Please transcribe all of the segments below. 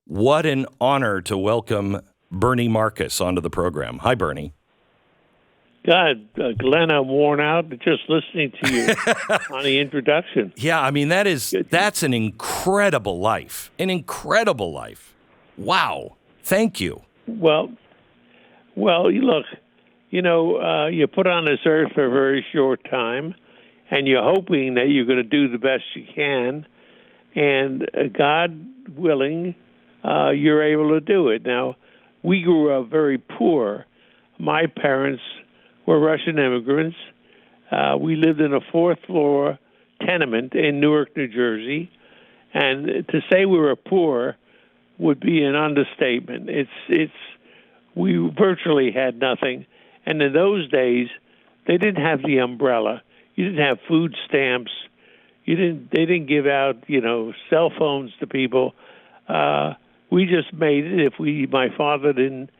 What an honor to welcome Bernie Marcus onto the program. Hi, Bernie. God, Glenn, I'm worn out just listening to you on the introduction. Yeah, I mean, that's an incredible life. An incredible life. Wow. Thank you. Well, look, you put on this earth for a very short time, and you're hoping that you're going to do the best you can, and God willing, you're able to do it. Now, we grew up very poor. My parents were Russian immigrants. We lived in a fourth-floor tenement in Newark, New Jersey, and to say we were poor would be an understatement. We virtually had nothing, and in those days, they didn't have the umbrella. You didn't have food stamps. They didn't give out, cell phones to people. We just made it. My father didn't.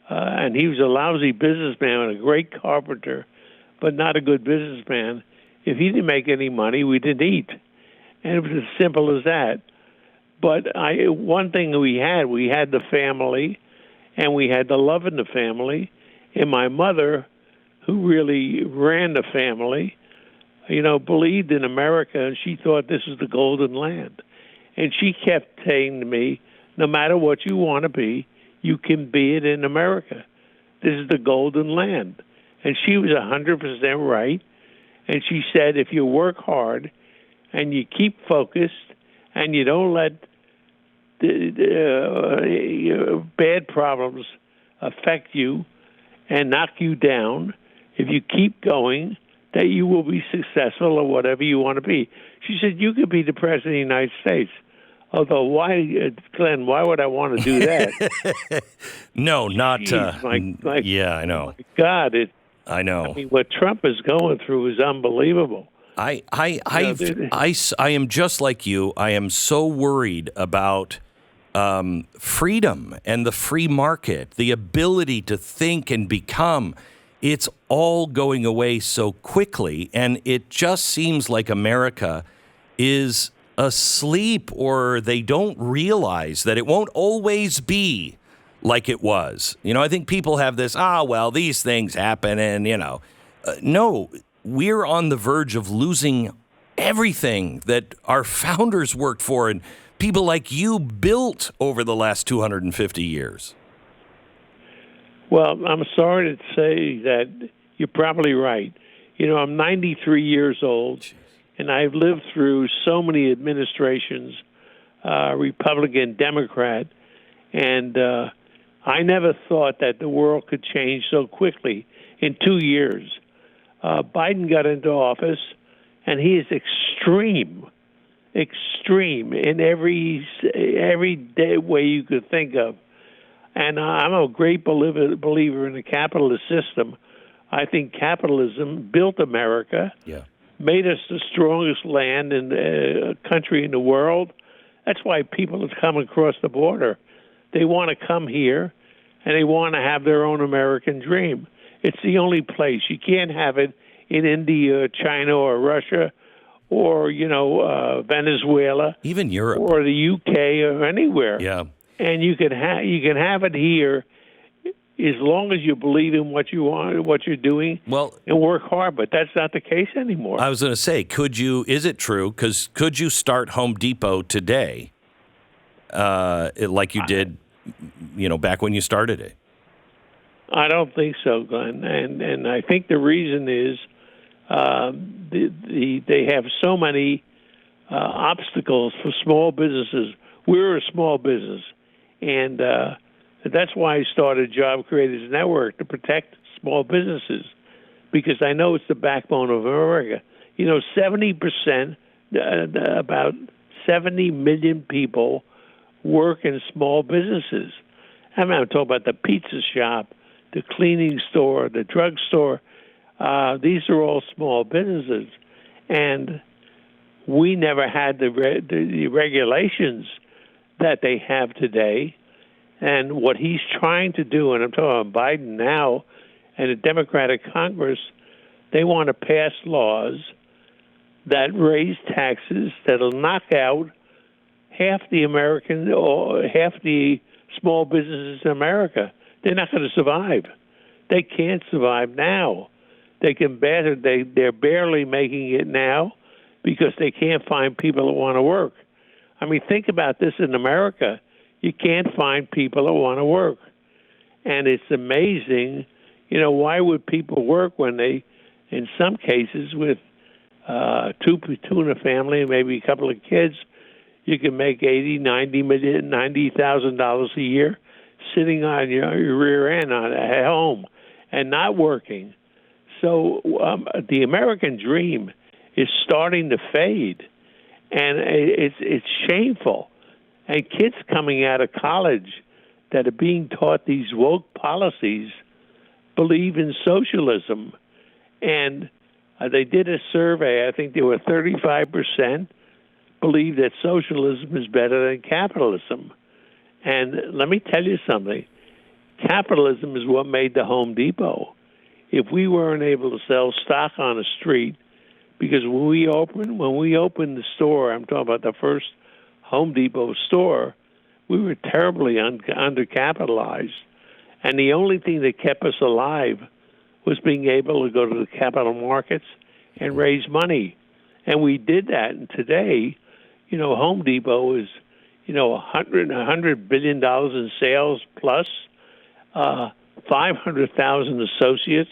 And he was a lousy businessman and a great carpenter, but not a good businessman. If he didn't make any money, we didn't eat. And it was as simple as that. But one thing we had the family, and we had the love in the family. And my mother, who really ran the family, believed in America, and she thought this was the golden land. And she kept saying to me, no matter what you want to be, you can be it in America. This is the golden land. And she was 100% right. And she said, if you work hard and you keep focused and you don't let bad problems affect you and knock you down, if you keep going, that you will be successful or whatever you want to be. She said, you could be the President of the United States. Although, Glenn, why would I want to do that? No, not... Jeez, yeah, I know. My God, I know. I mean, what Trump is going through is unbelievable. I am just like you. I am so worried about freedom and the free market, the ability to think and become. It's all going away so quickly, and it just seems like America is asleep, or they don't realize that it won't always be like it was. I think people have this, these things happen, and, no, we're on the verge of losing everything that our founders worked for and people like you built over the last 250 years. Well, I'm sorry to say that you're probably right. I'm 93 years old. Jeez. And I've lived through so many administrations, Republican, Democrat, and I never thought that the world could change so quickly in 2 years. Biden got into office, and he is extreme in every day way you could think of. And I'm a great believer in the capitalist system. I think capitalism built America. Yeah. Made us the strongest land in the country in the world. That's why people have come across the border. They want to come here, and they want to have their own American dream. It's the only place. You can't have it in India, China, or Russia, or Venezuela, even Europe, or the UK, or anywhere. Yeah, and you can have it here. As long as you believe in what you want, what you're doing, and work hard, but that's not the case anymore. I was going to say, is it true? Because could you start Home Depot today, like you did, back when you started it? I don't think so, Glenn, and I think the reason is they have so many obstacles for small businesses. We're a small business, and that's why I started Job Creators Network, to protect small businesses, because I know it's the backbone of America. 70%, about 70 million people work in small businesses. I'm talking about the pizza shop, the cleaning store, the drugstore. These are all small businesses. And we never had the regulations that they have today. And what he's trying to do, and I'm talking about Biden now and the Democratic Congress, they want to pass laws that raise taxes, that'll knock out half the American or half the small businesses in America, they're not going to survive. They can't survive now. They're barely making it now because they can't find people that want to work. I mean, think about this in America. You can't find people that want to work. And it's amazing, why would people work when they, in some cases, with two in a family, maybe a couple of kids, you can make $90,000 a year sitting on your rear end at home and not working. So the American dream is starting to fade, and it's shameful. And kids coming out of college that are being taught these woke policies believe in socialism. And they did a survey. I think there were 35% believe that socialism is better than capitalism. And let me tell you something. Capitalism is what made the Home Depot. If we weren't able to sell stock on the street, because when we opened the store, I'm talking about the first Home Depot store, we were terribly undercapitalized. And the only thing that kept us alive was being able to go to the capital markets and raise money. And we did that. And today, Home Depot is, $100 billion in sales plus 500,000 associates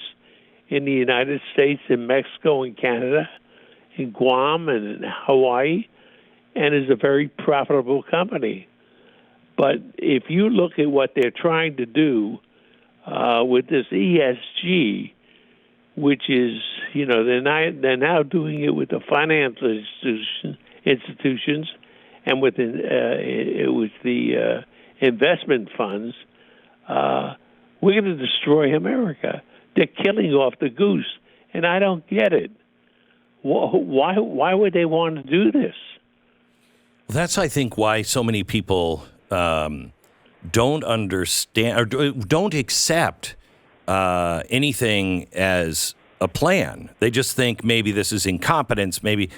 in the United States, in Mexico, and Canada, in Guam, and in Hawaii, and is a very profitable company. But if you look at what they're trying to do with this ESG, which is, they're now doing it with the financial institutions and with the investment funds, we're going to destroy America. They're killing off the goose, and I don't get it. Why would they want to do this? That's, I think, why so many people don't understand or don't accept anything as a plan. They just think maybe this is incompetence, but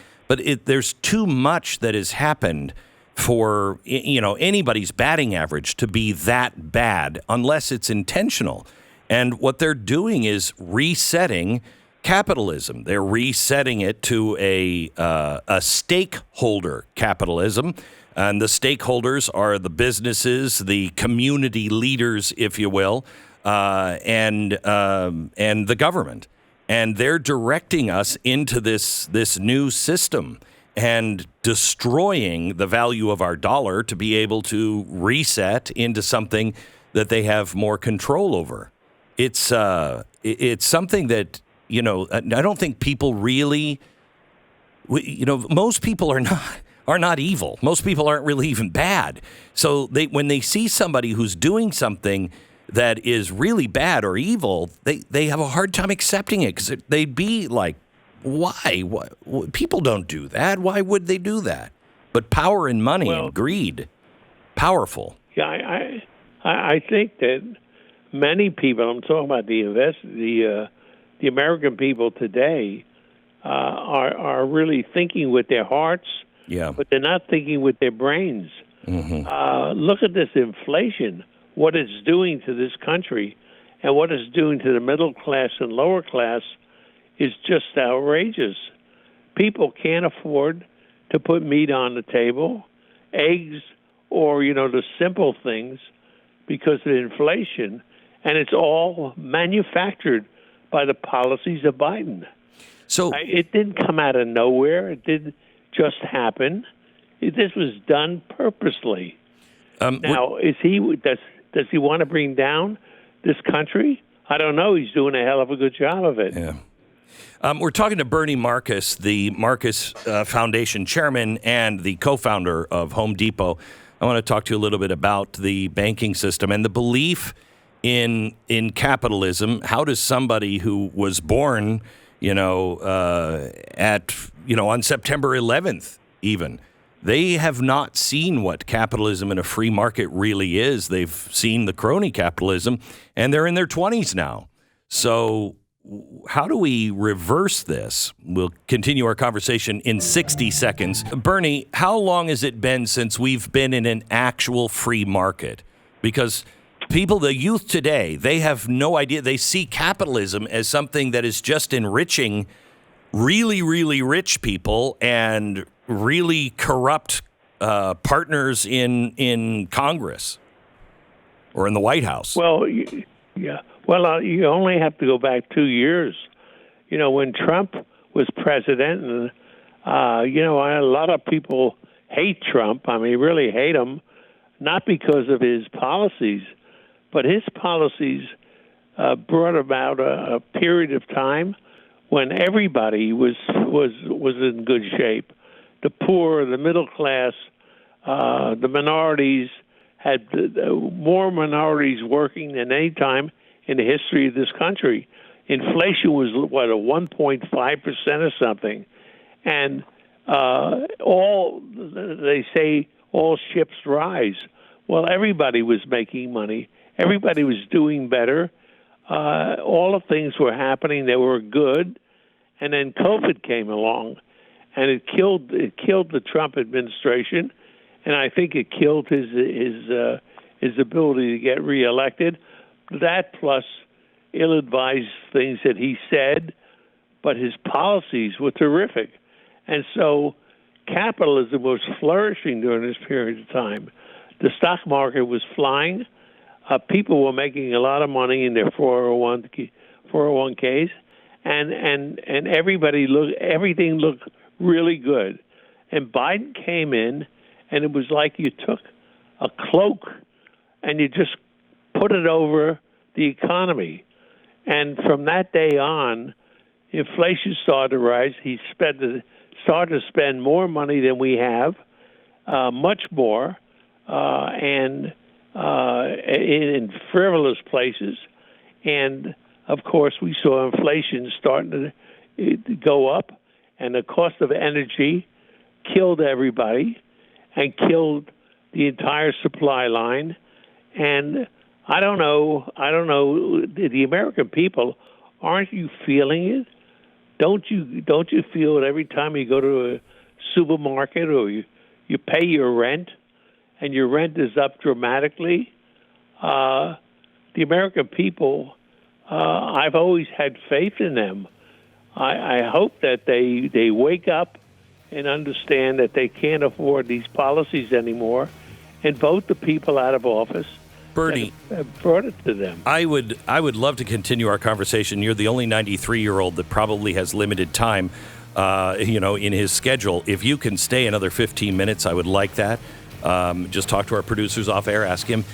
there's too much that has happened for anybody's batting average to be that bad unless it's intentional. And what they're doing is resetting capitalism. They're resetting it to a stakeholder capitalism. And the stakeholders are the businesses, the community leaders, if you will, and the government. And they're directing us into this new system and destroying the value of our dollar to be able to reset into something that they have more control over. It's something that, I don't think people really, most people are not evil. Most people aren't really even bad. So when they see somebody who's doing something that is really bad or evil, they have a hard time accepting it because they'd be like, why? People don't do that. Why would they do that? But power and money and greed, powerful. Yeah, I think that many people, I'm talking about the American people today, are really thinking with their hearts, but they're not thinking with their brains. Mm-hmm. Look at this inflation, what it's doing to this country, and what it's doing to the middle class and lower class is just outrageous. People can't afford to put meat on the table, eggs, or, the simple things because of inflation, and it's all manufactured by the policies of Biden. So it didn't come out of nowhere. It didn't just happen. This was done purposely. Now, does he want to bring down this country? I don't know. He's doing a hell of a good job of it. Yeah. We're talking to Bernie Marcus, the Marcus Foundation chairman and the co-founder of Home Depot. I want to talk to you a little bit about the banking system and the belief in capitalism. How does somebody who was born, on September 11th even, they have not seen what capitalism in a free market really is. They've seen the crony capitalism, and they're in their 20s now. So how do we reverse this? We'll continue our conversation in 60 seconds. Bernie, how long has it been since we've been in an actual free market? Because the youth today, they have no idea. They see capitalism as something that is just enriching really, really rich people and really corrupt partners in Congress or in the White House. Well, yeah. Well, you only have to go back 2 years. When Trump was president, and a lot of people hate Trump. I mean, really hate him, not because of his policies, but his policies brought about a period of time when everybody was in good shape. The poor, the middle class, the minorities had more minorities working than any time in the history of this country. Inflation was, a 1.5% or something. And they say all ships rise. Well, everybody was making money. Everybody was doing better. All the things were happening that were good. And then COVID came along, and it killed the Trump administration. And I think it killed his ability to get reelected. That plus ill-advised things that he said, but his policies were terrific. And so capitalism was flourishing during this period of time. The stock market was flying. People were making a lot of money in their 401ks, and everything looked really good. And Biden came in, and it was like you took a cloak and you just put it over the economy. And from that day on, inflation started to rise. He started to spend more money than we have, much more, and in frivolous places. And, of course, we saw inflation starting to go up, and the cost of energy killed everybody and killed the entire supply line. And I don't know, the American people, aren't you feeling it? Don't you feel it every time you go to a supermarket or you pay your rent and your rent is up dramatically? The American people, I've always had faith in them. I hope that they wake up and understand that they can't afford these policies anymore and vote the people out of office. Bernie, brought it to them. I would love to continue our conversation. You're the only 93-year-old that probably has limited time, in his schedule. If you can stay another 15 minutes, I would like that. Just talk to our producers off air, ask him.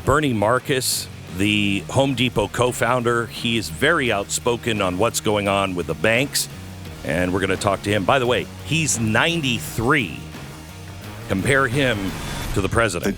Bernie Marcus, the Home Depot co-founder, he is very outspoken on what's going on with the banks, and we're going to talk to him. By the way, he's 93. Compare him to the president.